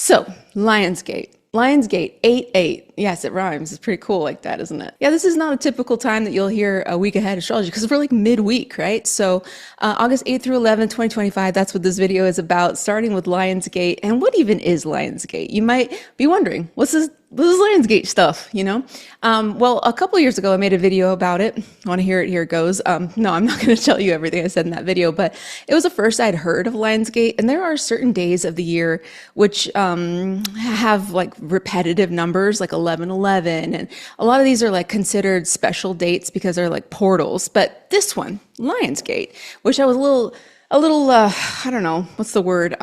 So, Lionsgate. Lionsgate 8-8. Yes, it rhymes. It's pretty cool like that, isn't it? Yeah, this is not a typical time that you'll hear a week ahead astrology because we're like midweek, right? So August 8th through 11th, 2025, that's what this video is about, starting with Lionsgate. And what even is Lionsgate? You might be wondering, what's this Lionsgate stuff, you know? Well, a couple years ago, I made a video about it. Want to hear it? Here it goes. No, I'm not going to tell you everything I said in that video, but it was the first I'd heard of Lionsgate. And there are certain days of the year which have like repetitive numbers, like 1111. And a lot of these are like considered special dates because they're like portals. But this one, Lionsgate, which I was a little, I don't know, what's the word?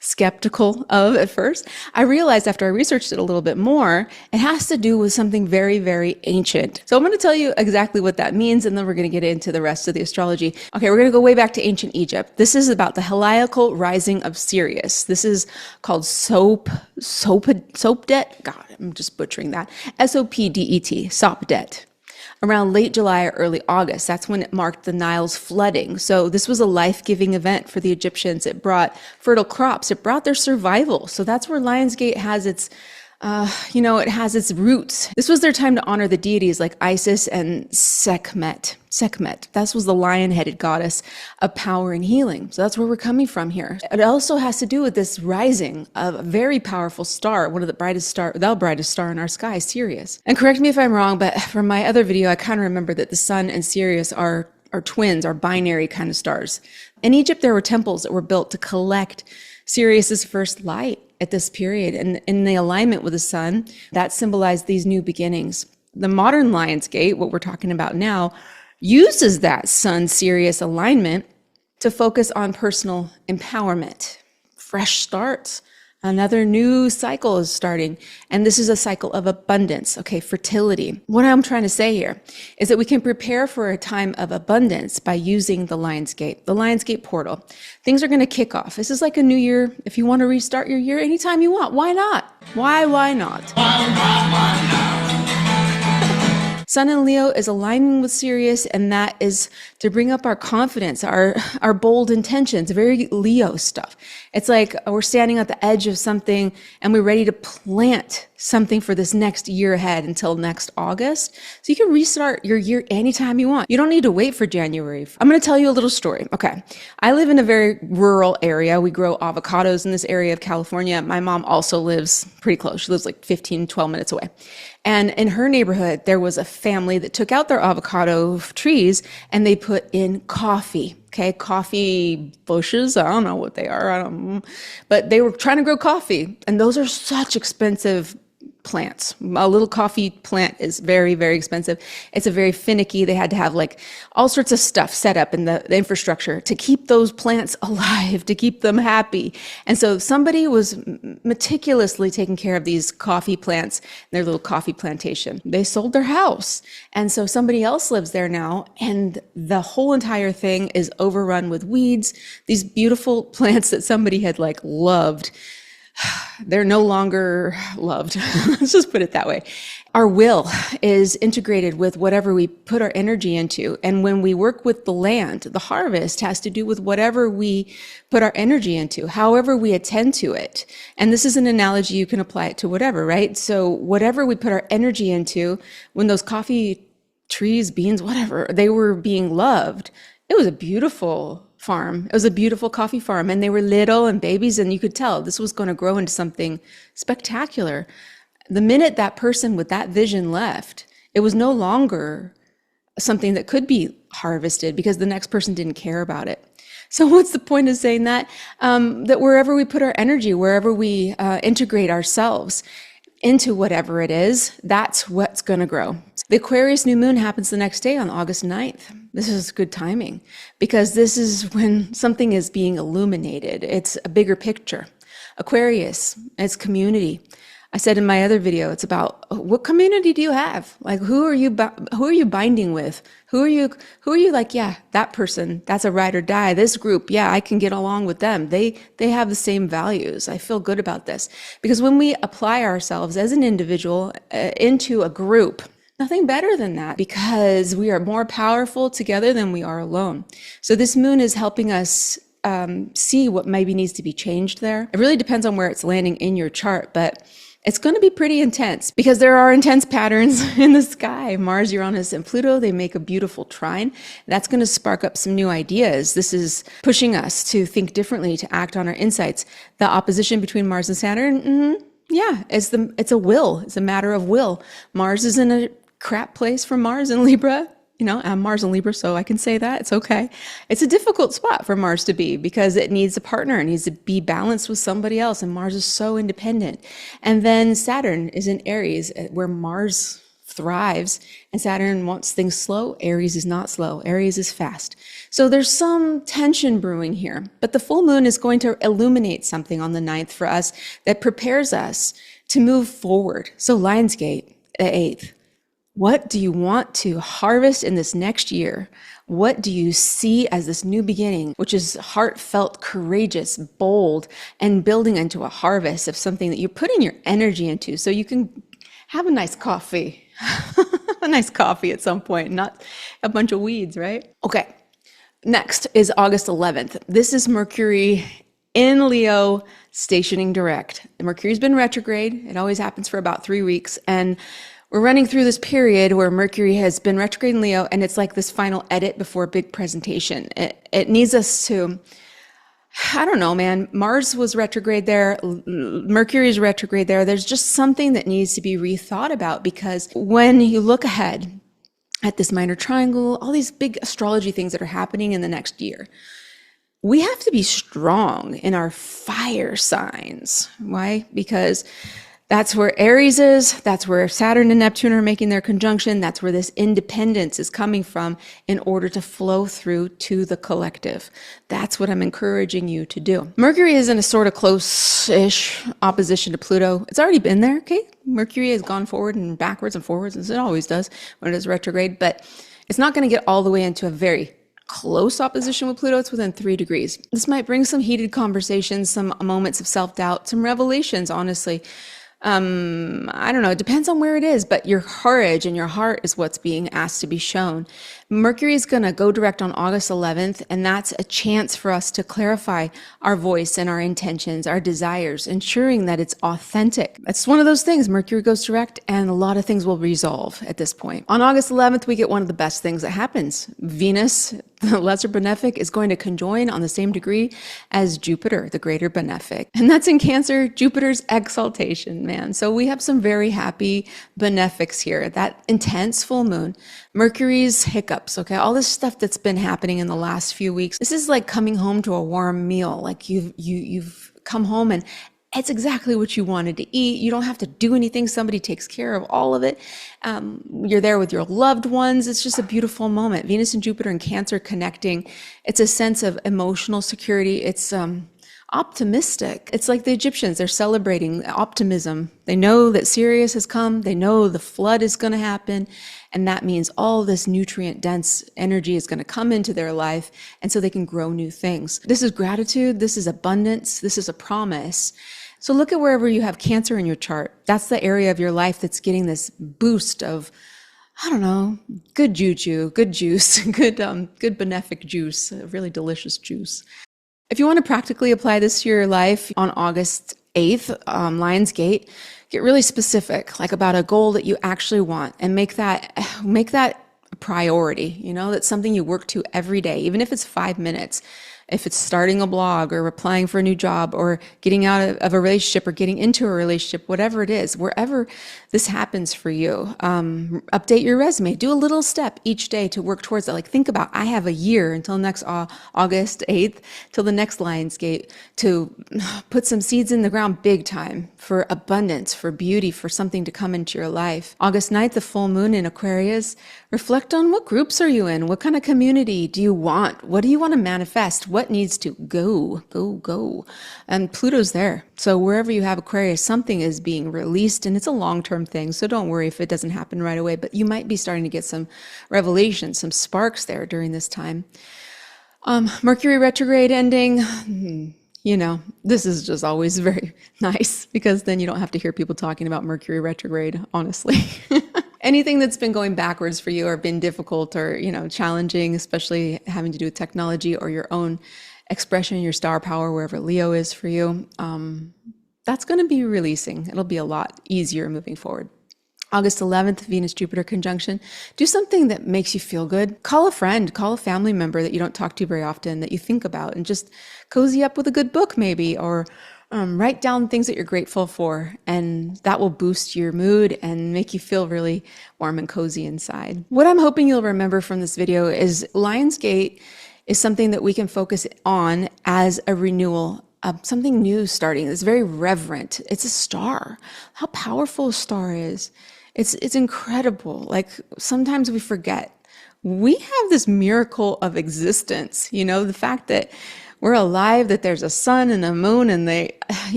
Skeptical of at first. I realized after I researched it a little bit more, it has to do with something very, very ancient. So I'm going to tell you exactly what that means, and then we're going to get into the rest of the astrology. Okay, we're going to go way back to ancient Egypt. This is about the heliacal rising of Sirius. This is called Sopdet. God, I'm just butchering that. Sopdet, Sopdet. Around late July or early August. That's when it marked the Nile's flooding. So this was a life-giving event for the Egyptians. It brought fertile crops. It brought their survival. So that's where Lionsgate has its, it has its roots. This was their time to honor the deities like Isis and Sekhmet. Sekhmet, that was the lion-headed goddess of power and healing. So that's where we're coming from here. It also has to do with this rising of a very powerful star, one of the brightest star in our sky, Sirius. And correct me if I'm wrong, but from my other video, I kind of remember that the sun and Sirius are twins, are binary kind of stars. In Egypt, there were temples that were built to collect Sirius's first light at this period. And in the alignment with the sun, that symbolized these new beginnings. The modern Lionsgate, what we're talking about now, uses that Sun-Sirius alignment to focus on personal empowerment, fresh starts. Another new cycle is starting, and this is a cycle of abundance, okay, fertility. What I'm trying to say here is that we can prepare for a time of abundance by using the Lionsgate portal. Things are going to kick off. This is like a new year. If you want to restart your year anytime you want, why not? Why not? Why not? Sun in Leo is aligning with Sirius, and that is to bring up our confidence, our bold intentions, very Leo stuff. It's like we're standing at the edge of something and we're ready to plant something for this next year ahead until next August. So you can restart your year anytime you want. You don't need to wait for January. I'm going to tell you a little story. Okay. I live in a very rural area. We grow avocados in this area of California. My mom also lives pretty close. She lives like 15, 12 minutes away. And in her neighborhood, there was a family that took out their avocado trees and they put in coffee. Okay, coffee bushes. I don't know what they are. But they were trying to grow coffee, and those are such expensive plants. A little coffee plant is very, very expensive. It's a very finicky. They had to have like all sorts of stuff set up in the infrastructure to keep those plants alive, to keep them happy. And so somebody was meticulously taking care of these coffee plants, their little coffee plantation. They sold their house. And so somebody else lives there now, and the whole entire thing is overrun with weeds. These beautiful plants that somebody had like loved, they're no longer loved. Let's just put it that way. Our will is integrated with whatever we put our energy into. And when we work with the land, the harvest has to do with whatever we put our energy into, however we attend to it. And this is an analogy, you can apply it to whatever, right? So whatever we put our energy into, when those coffee trees, beans, whatever, they were being loved, it was a beautiful farm. It was a beautiful coffee farm, and they were little and babies, and you could tell this was going to grow into something spectacular. The minute that person with that vision left, it was no longer something that could be harvested because the next person didn't care about it. So what's the point of saying that? That wherever we put our energy, wherever we integrate ourselves into whatever it is, that's what's going to grow. The Aquarius new moon happens the next day on August 9th. This is good timing because this is when something is being illuminated. It's a bigger picture. Aquarius, it's community. I said in my other video, it's about what community do you have? Like, who are you binding with? Who are you like, yeah, that person, that's a ride or die. This group, yeah, I can get along with them. They have the same values. I feel good about this. Because when we apply ourselves as an individual into a group, nothing better than that, because we are more powerful together than we are alone. So this moon is helping us see what maybe needs to be changed there. It really depends on where it's landing in your chart, but it's going to be pretty intense because there are intense patterns in the sky. Mars, Uranus, and Pluto, they make a beautiful trine. That's going to spark up some new ideas. This is pushing us to think differently, to act on our insights. The opposition between Mars and Saturn, it's a will. It's a matter of will. Mars is in a crap place for Mars in Libra. I'm Mars in Libra, so I can say that. It's okay. It's a difficult spot for Mars to be because it needs a partner. It needs to be balanced with somebody else, and Mars is so independent. And then Saturn is in Aries, where Mars thrives, and Saturn wants things slow. Aries is not slow. Aries is fast. So there's some tension brewing here, but the full moon is going to illuminate something on the 9th for us that prepares us to move forward. So Lionsgate, the 8th. What do you want to harvest in this next year? What do you see as this new beginning, which is heartfelt, courageous, bold, and building into a harvest of something that you're putting your energy into so you can have a nice coffee, a nice coffee at some point, not a bunch of weeds, right? Okay. Next is August 11th. This is Mercury in Leo stationing direct. Mercury's been retrograde. It always happens for about 3 weeks. And we're running through this period where Mercury has been retrograde in Leo, and it's like this final edit before a big presentation. It needs us to, I don't know, man. Mars was retrograde there. Mercury is retrograde there. There's just something that needs to be rethought about, because when you look ahead at this minor triangle, all these big astrology things that are happening in the next year, we have to be strong in our fire signs. Why? Because that's where Aries is. That's where Saturn and Neptune are making their conjunction. That's where this independence is coming from in order to flow through to the collective. That's what I'm encouraging you to do. Mercury is in a sort of close-ish opposition to Pluto. It's already been there, okay? Mercury has gone forward and backwards and forwards, as it always does when it is retrograde, but it's not going to get all the way into a very close opposition with Pluto. It's within 3 degrees. This might bring some heated conversations, some moments of self-doubt, some revelations, honestly. I don't know. It depends on where it is, but your courage and your heart is what's being asked to be shown. Mercury is going to go direct on August 11th, and that's a chance for us to clarify our voice and our intentions, our desires, ensuring that it's authentic. It's one of those things. Mercury goes direct, and a lot of things will resolve at this point. On August 11th, we get one of the best things that happens. Venus, the lesser benefic, is going to conjoin on the same degree as Jupiter, the greater benefic. And that's in Cancer, Jupiter's exaltation, man. So we have some very happy benefics here. That intense full moon, Mercury's hiccups, okay? All this stuff that's been happening in the last few weeks. This is like coming home to a warm meal. Like you've come home and it's exactly what you wanted to eat. You don't have to do anything. Somebody takes care of all of it. You're there with your loved ones. It's just a beautiful moment. Venus and Jupiter and Cancer connecting. It's a sense of emotional security. It's optimistic. It's like the Egyptians. They're celebrating optimism. They know that Sirius has come. They know the flood is going to happen. And that means all this nutrient-dense energy is going to come into their life, and so they can grow new things. This is gratitude. This is abundance. This is a promise. So look at wherever you have Cancer in your chart. That's the area of your life that's getting this boost of, I don't know, good juju, good juice, good benefic juice, a really delicious juice. If you want to practically apply this to your life on August 8th, Lionsgate, get really specific, like about a goal that you actually want, and make that a priority. That's something you work to every day, even if it's 5 minutes. If it's starting a blog or applying for a new job or getting out of a relationship or getting into a relationship, whatever it is, wherever this happens for you, update your resume. Do a little step each day to work towards it. Like think about, I have a year until next August 8th, till the next Lionsgate, to put some seeds in the ground big time for abundance, for beauty, for something to come into your life. August 9th, the full moon in Aquarius. Reflect on what groups are you in? What kind of community do you want? What do you want to manifest? What needs to go? And Pluto's there. So wherever you have Aquarius, something is being released, and it's a long-term thing. So don't worry if it doesn't happen right away, but you might be starting to get some revelations, some sparks there during this time. Mercury retrograde ending. This is just always very nice because then you don't have to hear people talking about Mercury retrograde, honestly. Anything that's been going backwards for you or been difficult or, challenging, especially having to do with technology or your own expression, your star power, wherever Leo is for you, that's going to be releasing. It'll be a lot easier moving forward. August 11th, Venus-Jupiter conjunction. Do something that makes you feel good. Call a friend, call a family member that you don't talk to very often that you think about, and just cozy up with a good book maybe, or write down things that you're grateful for, and that will boost your mood and make you feel really warm and cozy inside. What I'm hoping you'll remember from this video is Lionsgate is something that we can focus on as a renewal, something new starting. It's very reverent. It's a star. How powerful a star is. It's incredible. Like, sometimes we forget. We have this miracle of existence, the fact that we're alive, that there's a sun and a moon, and they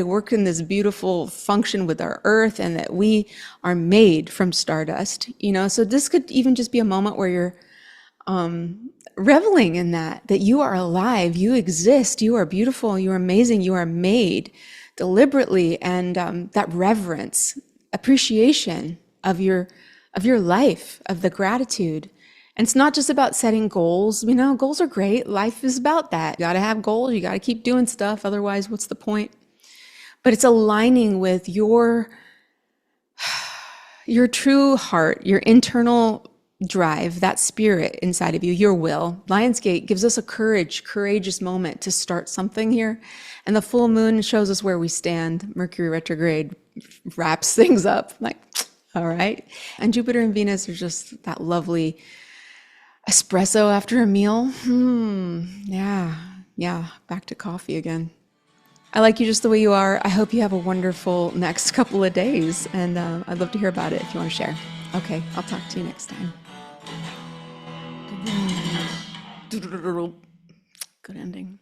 work in this beautiful function with our earth, and that we are made from stardust, So this could even just be a moment where you're reveling in that you are alive, you exist, you are beautiful, you are amazing, you are made deliberately, and that reverence, appreciation of your life, of the gratitude. And it's not just about setting goals. Goals are great. Life is about that. You got to have goals. You got to keep doing stuff. Otherwise, what's the point? But it's aligning with your true heart, your internal drive, that spirit inside of you, your will. Lionsgate gives us a courageous moment to start something here. And the full moon shows us where we stand. Mercury retrograde wraps things up. Like, all right. And Jupiter and Venus are just that lovely espresso after a meal. Yeah. Back to coffee again. I like you just the way you are. I hope you have a wonderful next couple of days. And I'd love to hear about it if you want to share. Okay, I'll talk to you next time. Good ending.